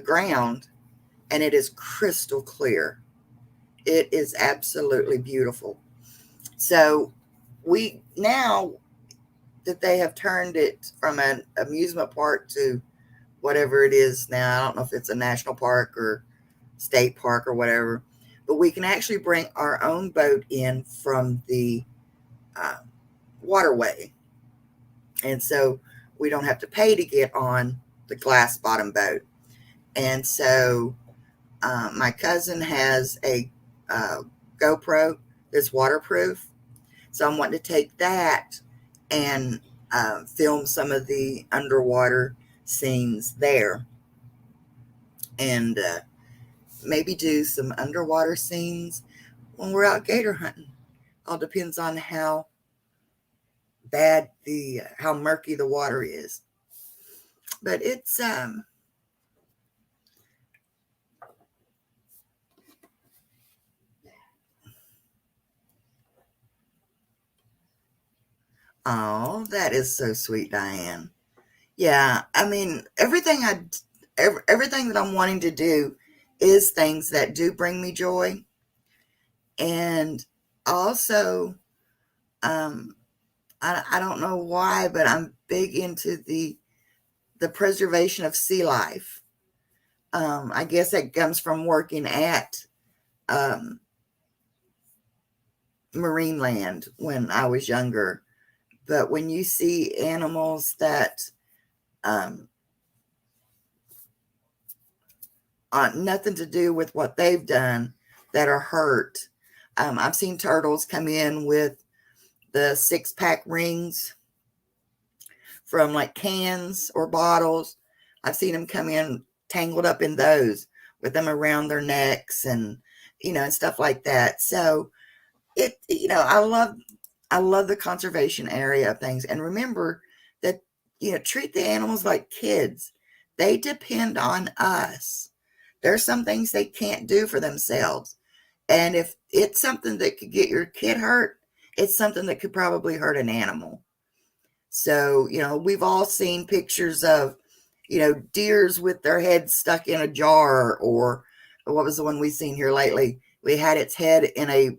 ground, and it is crystal clear. It is absolutely beautiful. So we now that they have turned it from an amusement park to whatever it is now. I don't know if it's a national park or state park or whatever, but we can actually bring our own boat in from the uh, waterway. And so we don't have to pay to get on the glass bottom boat. And so my cousin has a GoPro that's waterproof. So I'm wanting to take that and film some of the underwater scenes there, and maybe do some underwater scenes when we're out gator hunting. All depends on how bad how murky the water is. But it's oh, that is so sweet, Diane. Yeah, I mean, everything that I'm wanting to do is things that do bring me joy. And also, um, I don't know why, but I'm big into the preservation of sea life. I guess that comes from working at um, Marine Land when I was younger. But when you see animals that um, nothing to do with what they've done that are hurt, I've seen turtles come in with the 6-pack rings from like cans or bottles. I've seen them come in tangled up in those with them around their necks, and and stuff like that. So I love the conservation area of things. And remember that treat the animals like kids. They depend on us. There's some things they can't do for themselves. And if it's something that could get your kid hurt, it's something that could probably hurt an animal. So, we've all seen pictures of, deers with their heads stuck in a jar, or what was the one we seen here lately? We had its head in a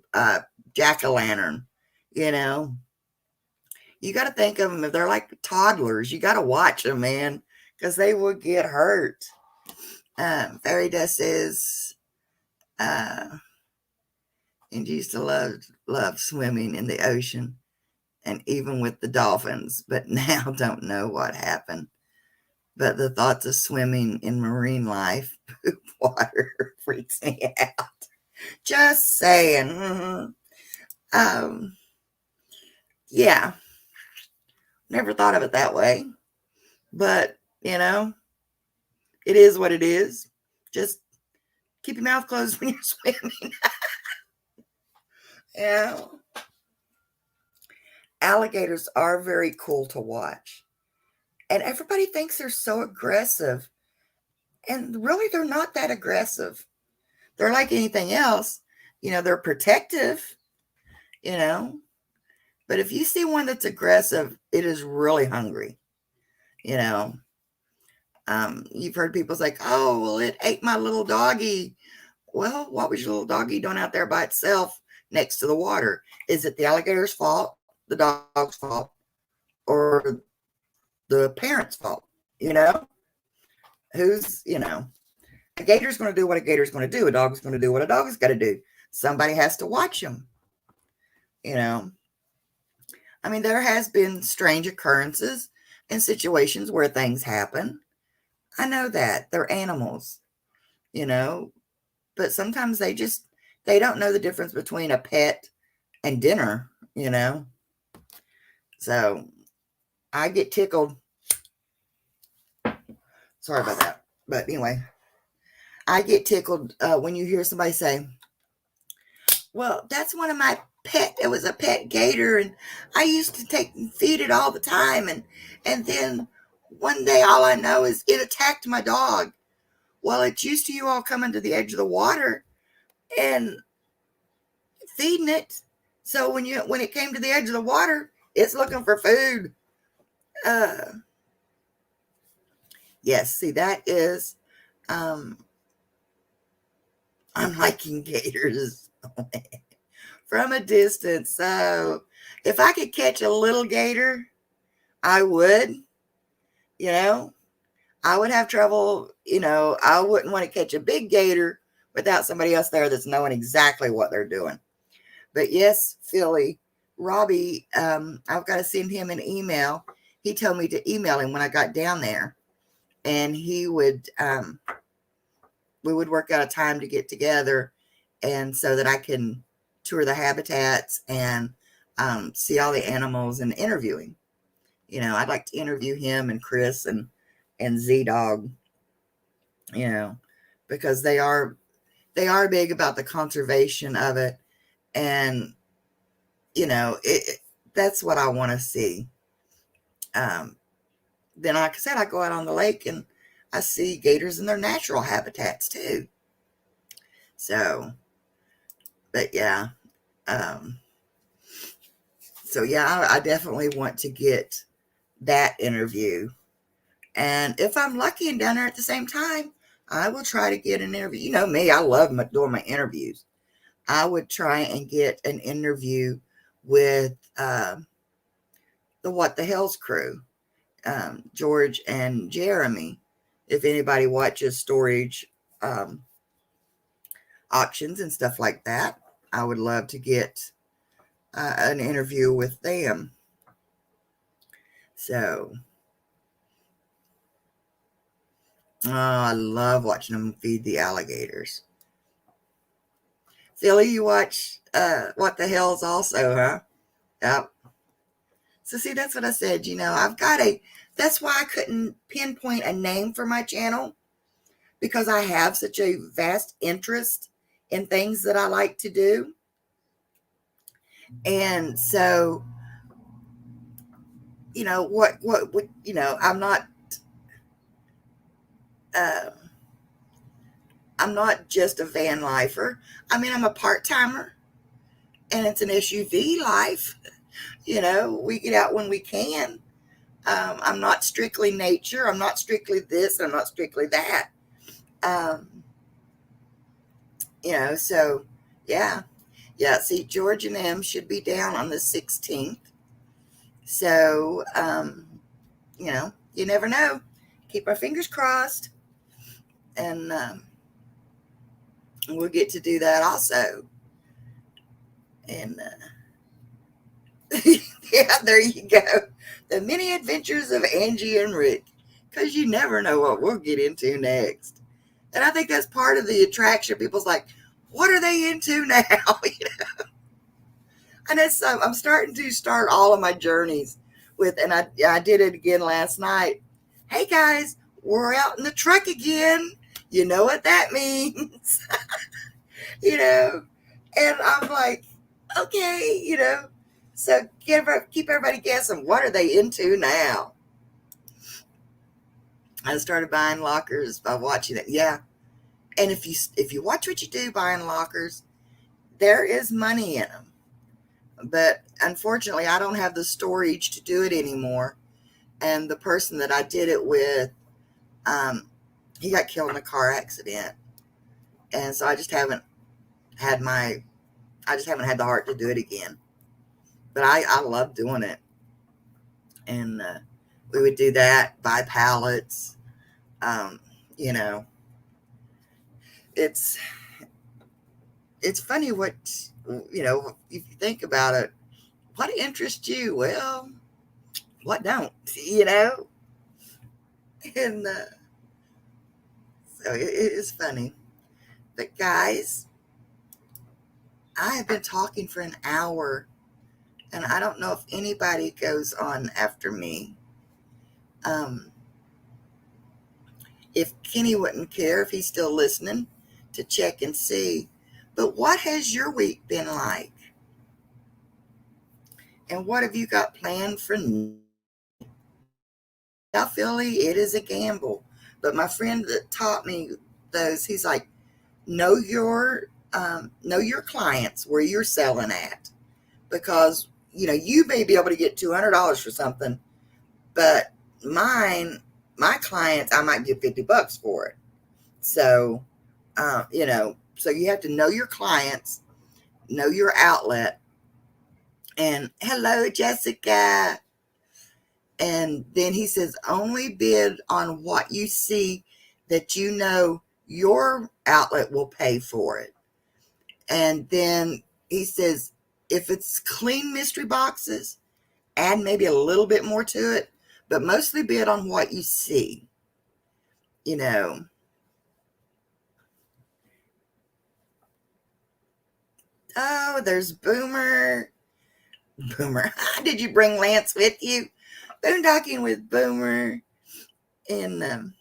jack-o'-lantern. You know, you got to think of them if they're like toddlers. You got to watch them, man, because they will get hurt. Fairy Dust is, uh, and used to love swimming in the ocean, and even with the dolphins, but now don't know what happened. But the thoughts of swimming in marine life, poop water, freaks me out. Just saying. Yeah, never thought of it that way. But, it is what it is. Just keep your mouth closed when you're swimming. Yeah. Alligators are very cool to watch. And everybody thinks they're so aggressive. And really, they're not that aggressive. They're like anything else. They're protective, you know. But if you see one that's aggressive, it is really hungry, you know. You've heard people say, oh, well, it ate my little doggy. Well, what was your little doggy doing out there by itself next to the water? Is it the alligator's fault, the dog's fault, or the parent's fault? Who's, a gator's going to do what a gator's going to do. A dog's going to do what a dog's got to do. Somebody has to watch them, you know. I mean, there has been strange occurrences and situations where things happen. I know that. They're animals, you know, but sometimes they don't know the difference between a pet and dinner, you know. So I get tickled. Sorry about that. But anyway, I get tickled when you hear somebody say, well, that's one of my pet. It was a pet gator, and I used to take and feed it all the time. And then one day, all I know is it attacked my dog. Well, it's used to you all coming to the edge of the water and feeding it. So when it came to the edge of the water, it's looking for food. Uh, yes, see that is I'm liking gators from a distance. So if I could catch a little gator, I would. You know, I would have trouble. You know, I wouldn't want to catch a big gator without somebody else there that's knowing exactly what they're doing. But yes, Philly, Robbie, I've got to send him an email. He told me to email him when I got down there, and we would work out a time to get together, and so that I can tour the habitats and see all the animals and interview him. You know, I'd like to interview him and Chris and Z Dog. You know, because they are big about the conservation of it, and you know that's what I want to see. Um, then, like I said, I go out on the lake and I see gators in their natural habitats too. So, but yeah, um, so yeah, I definitely want to get that interview. And if I'm lucky and down there at the same time, I will try to get an interview. You know me, I love doing my interviews. I would try and get an interview with the What the Hell's crew, George and Jeremy. If anybody watches storage um, auctions and stuff like that, I would love to get an interview with them. So, I love watching them feed the alligators. Philly, you watch What the Hell's also, huh? Yep. So, see, that's what I said. You know, that's why I couldn't pinpoint a name for my channel because I have such a vast interest in things that I like to do. And so, you know, you know, uh, I'm not just a van lifer. I mean, I'm a part timer and it's an SUV life. You know, we get out when we can. I'm not strictly nature. I'm not strictly this. I'm not strictly that. Um, you know, so yeah. Yeah, see, George and them should be down on the 16th. So, you know, you never know. Keep our fingers crossed. And we'll get to do that also. And yeah, there you go. The mini adventures of Angie and Rick. Because you never know what we'll get into next. And I think that's part of the attraction. People's like, what are they into now? You know? And I'm starting to start all of my journeys with, and I did it again last night. Hey guys, we're out in the truck again. You know what that means, you know? And I'm like, okay, you know. So keep everybody guessing. What are they into now? I started buying lockers by watching it. Yeah, and if you watch what you do buying lockers, there is money in them. But unfortunately, I don't have the storage to do it anymore. And the person that I did it with, um, he got killed in a car accident, and so had my I just haven't had the heart to do it again. But I love doing it, and we would do that, buy pallets. Um, you know, it's it's funny what, you know, if you think about it. what interests you? Well, what don't, you know? And so it is funny. But guys, I have been talking for an hour, and I don't know if anybody goes on after me. Um, if Kenny wouldn't care if he's still listening to check and see. But what has your week been like? And what have you got planned for now, Philly? It is a gamble. But my friend that taught me those, he's like, know your clients where you're selling at, because you may be able to get $200 for something, but my clients, I might get $50 for it. So so you have to know your clients, know your outlet. And hello, Jessica. And then he says, only bid on what you see that your outlet will pay for it. And then he says, if it's clean mystery boxes, add maybe a little bit more to it, but mostly bid on what you see. You know, oh, there's Boomer. Boomer, did you bring Lance with you? Boondocking with Boomer. And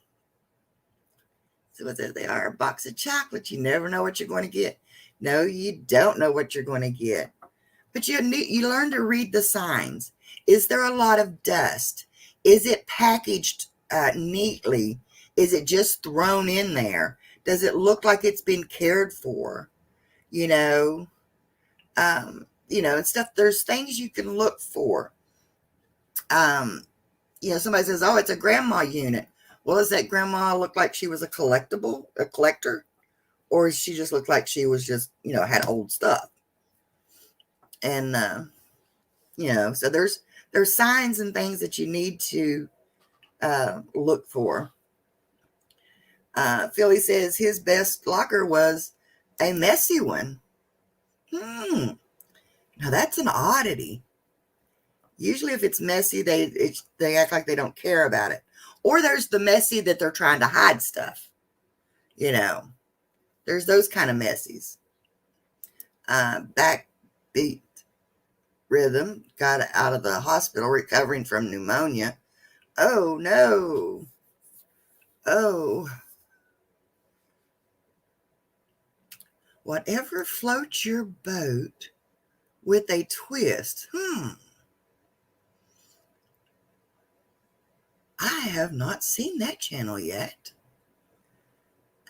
so what they are, a box of chocolates. You never know what you're going to get. No, you don't know what you're going to get. But you learn to read the signs. Is there a lot of dust? Is it packaged neatly? Is it just thrown in there? Does it look like it's been cared for? You know, and stuff. There's things you can look for. Somebody says, "Oh, it's a grandma unit." Well, does that grandma look like she was a collector, or does she just look like she was just had old stuff? And so there's signs and things that you need to look for. Philly says his best locker was a messy one. Now that's an oddity. Usually, if it's messy, they act like they don't care about it. Or there's the messy that they're trying to hide stuff. There's those kind of messies. Backbeat rhythm got out of the hospital recovering from pneumonia. Oh no. Oh. Whatever floats your boat with a twist. I have not seen that channel yet.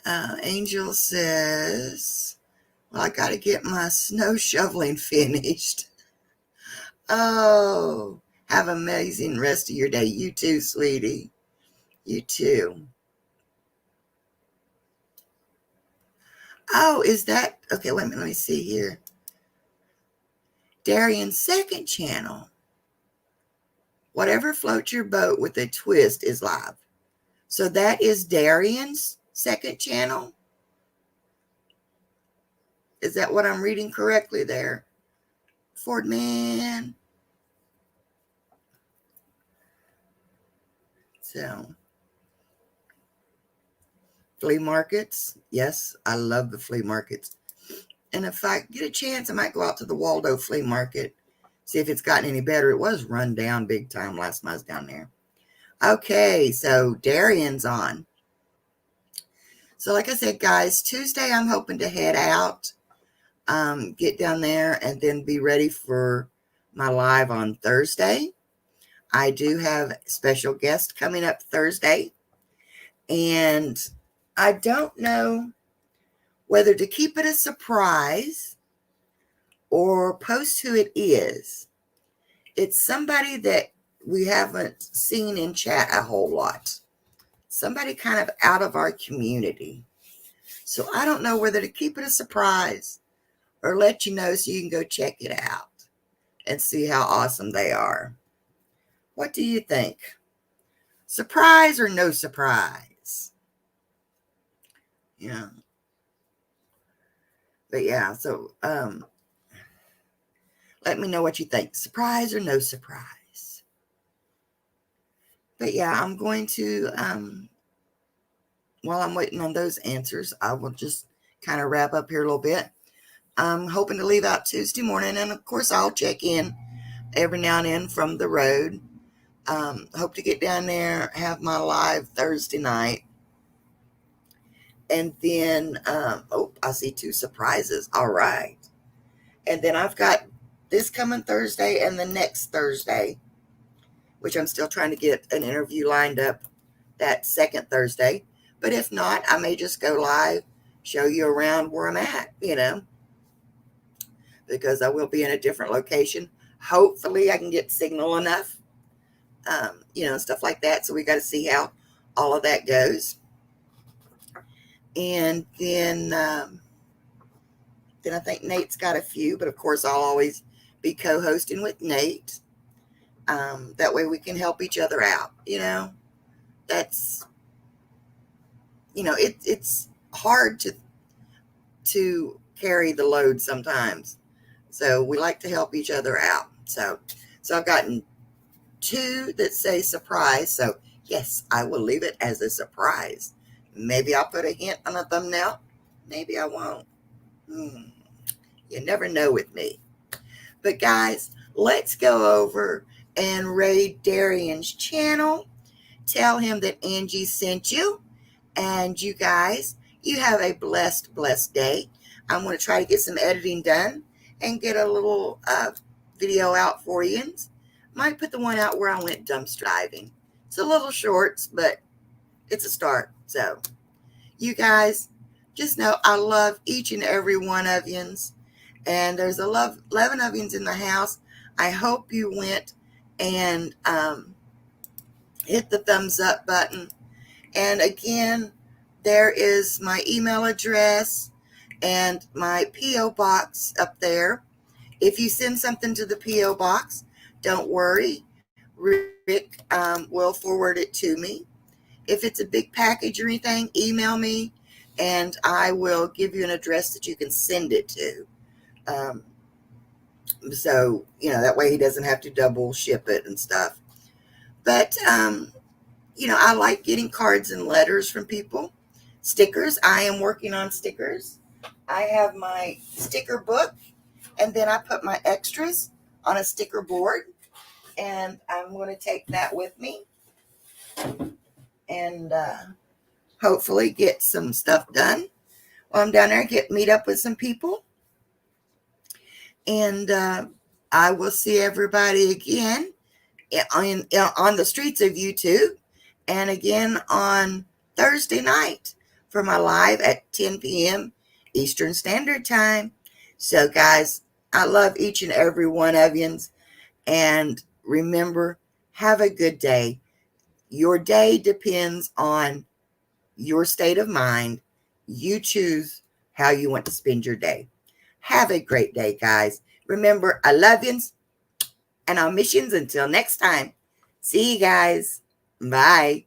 Angel says, well, I got to get my snow shoveling finished. Oh, have an amazing rest of your day. You too, sweetie. You too. Oh, is that okay? Wait a minute. Let me see here. Darian's second channel. Whatever floats your boat with a twist is live. So that is Darian's second channel. Is that what I'm reading correctly there? Fordman. So, flea markets. Yes, I love the flea markets. And if I get a chance, I might go out to the Waldo flea market, see if it's gotten any better. It was run down big time last time I was down there. Okay, so Darian's on. So like I said, guys, Tuesday I'm hoping to head out, get down there, and then be ready for my live on Thursday. I do have a special guest coming up Thursday, and I don't know whether to keep it a surprise or post who it is. It's somebody that we haven't seen in chat a whole lot. Somebody kind of out of our community. So I don't know whether to keep it a surprise or let you know so you can go check it out and see how awesome they are. What do you think? Surprise or no surprise? Yeah. But yeah, so Let me know what you think. Surprise or no surprise? But yeah, I'm going to, while I'm waiting on those answers, I will just kind of wrap up here a little bit. I'm hoping to leave out Tuesday morning, and of course, I'll check in every now and then from the road. Hope to get down there, have my live Thursday night. And then, oh, I see 2 surprises. All right. And then I've got this coming Thursday and the next Thursday, which I'm still trying to get an interview lined up that second Thursday. But if not, I may just go live, show you around where I'm at, because I will be in a different location. Hopefully I can get signal enough, stuff like that. So we got to see how all of that goes. And then I think Nate's got a few, but of course I'll always be co-hosting with Nate. That way we can help each other out. That's, it's hard to carry the load sometimes. So we like to help each other out. So I've gotten 2 that say surprise. So yes, I will leave it as a surprise. Maybe I'll put a hint on a thumbnail. Maybe I won't. You never know with me. But guys, let's go over and raid Darian's channel. Tell him that Angie sent you. And you guys, you have a blessed, blessed day. I'm going to try to get some editing done and get a little video out for you. Might put the one out where I went dumpster diving. It's a little short, but it's a start. So you guys, just know I love each and every one of you. And there's 11 of you in the house. I hope you went and hit the thumbs up button. And again, there is my email address and my P.O. box up there. If you send something to the P.O. box, don't worry. Rick will forward it to me. If it's a big package or anything, email me, and I will give you an address that you can send it to. So, that way he doesn't have to double ship it and stuff. But, I like getting cards and letters from people. Stickers. I am working on stickers. I have my sticker book, and then I put my extras on a sticker board, and I'm going to take that with me and hopefully get some stuff done while I'm down there, meet up with some people. And I will see everybody again on the streets of YouTube, and again on Thursday night for my live at 10 p.m. Eastern Standard Time. So guys, I love each and every one of you. And remember, have a good day. Your day depends on your state of mind. You choose how you want to spend your day. Have a great day, guys. Remember, I love you, and I'll miss you until next time. See you guys. Bye.